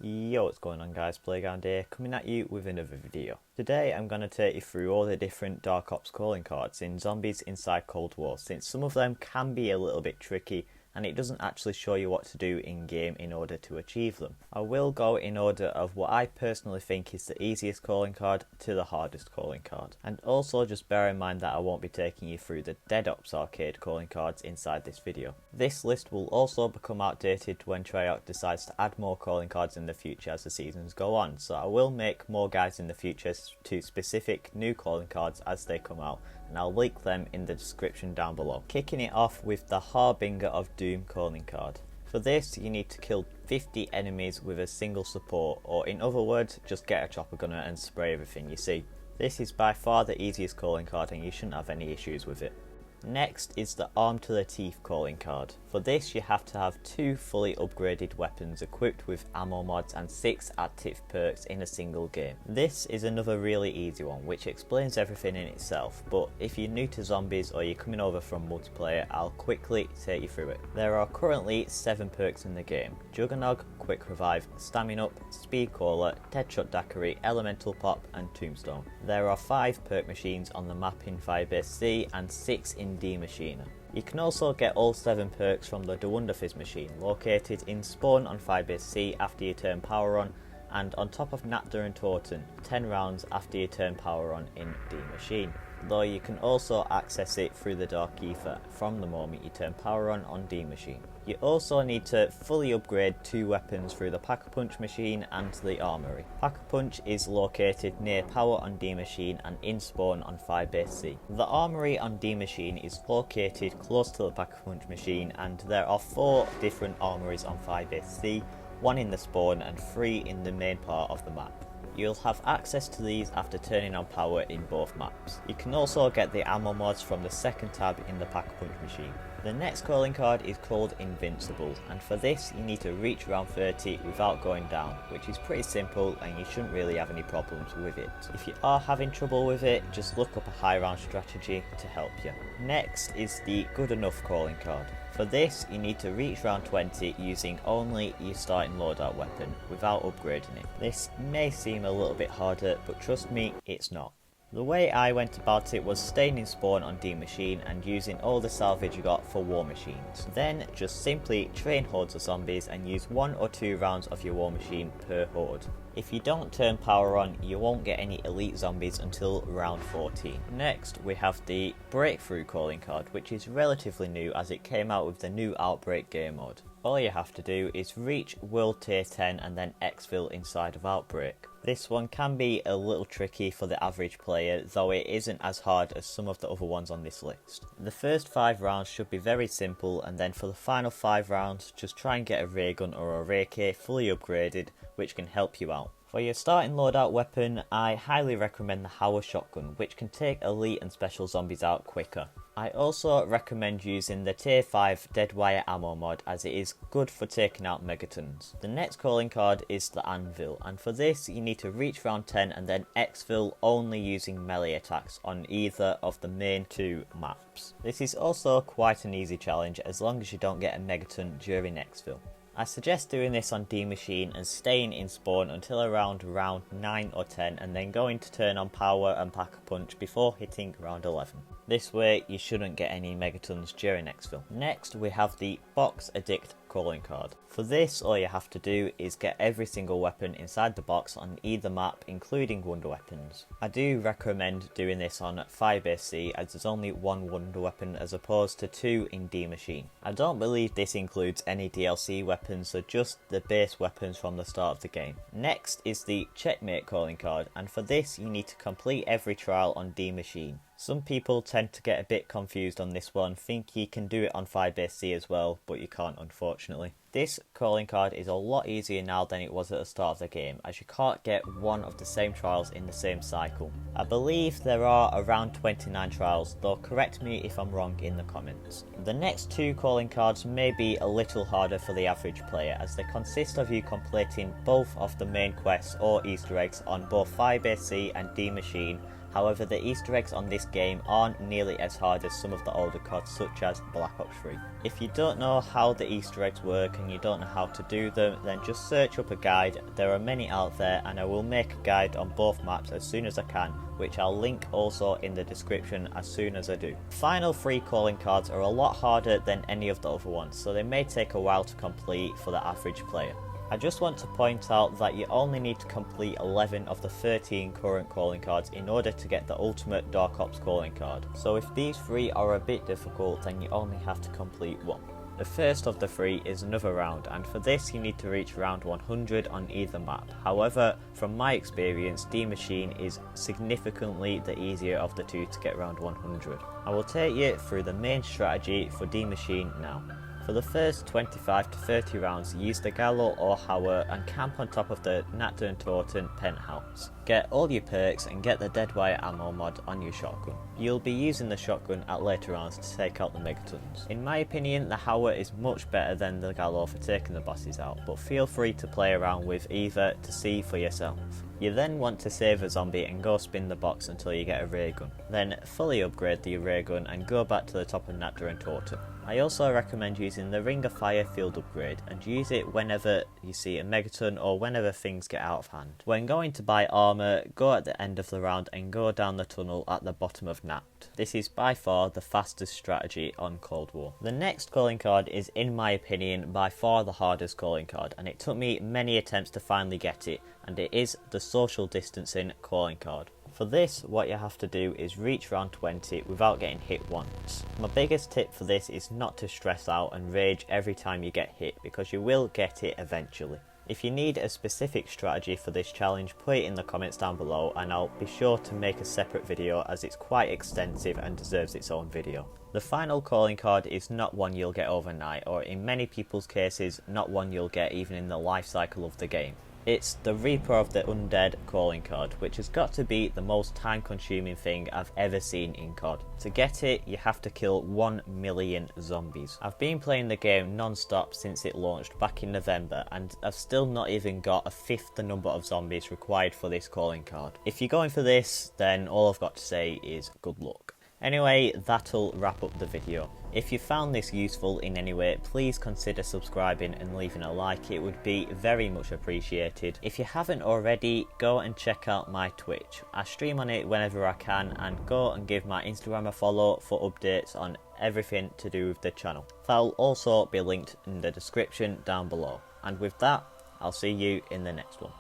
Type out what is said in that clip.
Yo, what's going on guys, Playground here, coming at you with another video. Today I'm going to take you through all the different Dark Ops calling cards in Zombies Inside Cold War, since some of them can be a little bit tricky and it doesn't actually show you what to do in game in order to achieve them. I will go in order of what I personally think is the easiest calling card to the hardest calling card. And also just bear in mind that I won't be taking you through the Dead Ops arcade calling cards inside this video. This list will also become outdated when Treyarch decides to add more calling cards in the future as the seasons go on, so I will make more guides in the future to specific new calling cards as they come out, and I'll link them in the description down below. Kicking it off with the Harbinger of Doom calling card. For this you need to kill 50 enemies with a single support, or in other words just get a chopper gunner and spray everything you see. This is by far the easiest calling card and you shouldn't have any issues with it. Next is the Armed to the Teeth calling card. For this you have to have 2 fully upgraded weapons equipped with ammo mods and 6 active perks in a single game. This is another really easy one which explains everything in itself, but if you're new to zombies or you're coming over from multiplayer, I'll quickly take you through it. There are currently 7 perks in the game: Juggernog, Quick Revive, Stamina Up, Speed Caller, Deadshot Daiquiri, Elemental Pop and Tombstone. There are 5 perk machines on the map in Firebase C and 6 in D Machina. You can also get all 7 perks from the Wonderfizz machine, located in Spawn on Firebase C after you turn power on, and on top of Natda and Torton, 10 rounds after you turn power on in D Machine, though you can also access it through the Dark Ether from the moment you turn power on D Machine. You also need to fully upgrade 2 weapons through the Pack-a-Punch machine and the Armory. Pack-a-Punch is located near power on D Machine and in Spawn on Firebase C. The Armory on D Machine is located close to the Pack-a-Punch machine, and there are 4 different armories on Firebase C, 1 in the Spawn and 3 in the main part of the map. You'll have access to these after turning on power in both maps. You can also get the ammo mods from the second tab in the Pack-a-Punch machine. The next calling card is called Invincible, and for this you need to reach round 30 without going down, which is pretty simple and you shouldn't really have any problems with it. If you are having trouble with it, just look up a high round strategy to help you. Next is the Good Enough calling card. For this you need to reach round 20 using only your starting loadout weapon without upgrading it. This may seem a little bit harder, but trust me, it's not. The way I went about it was staying in Spawn on D Machine and using all the salvage you got for war machines. Then just simply train hordes of zombies and use 1 or 2 rounds of your war machine per horde. If you don't turn power on, you won't get any elite zombies until round 14. Next we have the Breakthrough calling card, which is relatively new as it came out with the new Outbreak game mode. All you have to do is reach World Tier 10 and then exfil inside of Outbreak. This one can be a little tricky for the average player, though it isn't as hard as some of the other ones on this list. The first 5 rounds should be very simple, and then for the final 5 rounds just try and get a ray gun or a ray K fully upgraded, which can help you out. For your starting loadout weapon, I highly recommend the Hauer shotgun, which can take elite and special zombies out quicker. I also recommend using the Tier 5 Dead Wire ammo mod, as it is good for taking out megatons. The next calling card is the Anvil, and for this you need to reach round 10 and then exfil only using melee attacks on either of the main 2 maps. This is also quite an easy challenge as long as you don't get a megaton during exfil. I suggest doing this on D Machine and staying in Spawn until around round 9 or 10 and then going to turn on power and Pack-a-Punch before hitting round 11. This way you shouldn't get any megatons during exfil. Next we have the Box Addict calling card. For this all you have to do is get every single weapon inside the box on either map, including wonder weapons. I do recommend doing this on Firebase C as there's only 1 wonder weapon as opposed to 2 in D Machine. I don't believe this includes any DLC weapons, so just the base weapons from the start of the game. Next is the Checkmate calling card, and for this you need to complete every trial on D Machine. Some people tend to get a bit confused on this one, think you can do it on Firebase C as well, but you can't unfortunately. This calling card is a lot easier now than it was at the start of the game, as you can't get 1 of the same trials in the same cycle. I believe there are around 29 trials, though correct me if I'm wrong in the comments. The next 2 calling cards may be a little harder for the average player, as they consist of you completing both of the main quests or Easter eggs on both Firebase C and D Machine. However, the Easter eggs on this game aren't nearly as hard as some of the older CODs such as Black Ops 3. If you don't know how the Easter eggs work and you don't know how to do them, then just search up a guide. There are many out there, and I will make a guide on both maps as soon as I can, which I'll link also in the description as soon as I do. Final 3 calling cards are a lot harder than any of the other ones, so they may take a while to complete for the average player. I just want to point out that you only need to complete 11 of the 13 current calling cards in order to get the ultimate Dark Ops calling card. So if these 3 are a bit difficult, then you only have to complete 1. The first of the 3 is another round, and for this you need to reach round 100 on either map. However, from my experience, D Machine is significantly the easier of the 2 to get round 100. I will take you through the main strategy for D Machine now. For the first 25 to 30 rounds, use the Gallo or Hauer and camp on top of the Natder and Torton penthouse. Get all your perks and get the Deadwire ammo mod on your shotgun. You'll be using the shotgun at later rounds to take out the megatons. In my opinion, the Hauer is much better than the Gallo for taking the bosses out, but feel free to play around with either to see for yourself. You then want to save a zombie and go spin the box until you get a ray gun. Then fully upgrade the ray gun and go back to the top of Natder and Torton. I also recommend using the Ring of Fire field upgrade and use it whenever you see a megaton or whenever things get out of hand. When going to buy armour, go at the end of the round and go down the tunnel at the bottom of Napt. This is by far the fastest strategy on Cold War. The next calling card is, in my opinion, by far the hardest calling card, and it took me many attempts to finally get it, and it is the social distancing calling card. For this, what you have to do is reach round 20 without getting hit once. My biggest tip for this is not to stress out and rage every time you get hit, because you will get it eventually. If you need a specific strategy for this challenge, put it in the comments down below and I'll be sure to make a separate video, as it's quite extensive and deserves its own video. The final calling card is not one you'll get overnight, or in many people's cases, not one you'll get even in the life cycle of the game. It's the Reaper of the Undead calling card, which has got to be the most time consuming thing I've ever seen in COD. To get it, you have to kill 1 million zombies. I've been playing the game non-stop since it launched back in November, and I've still not even got a fifth the number of zombies required for this calling card. If you're going for this, then all I've got to say is good luck. Anyway, that'll wrap up the video. If you found this useful in any way, please consider subscribing and leaving a like. It would be very much appreciated. If you haven't already, go and check out my Twitch. I stream on it whenever I can, and go and give my Instagram a follow for updates on everything to do with the channel. That'll also be linked in the description down below. And with that, I'll see you in the next one.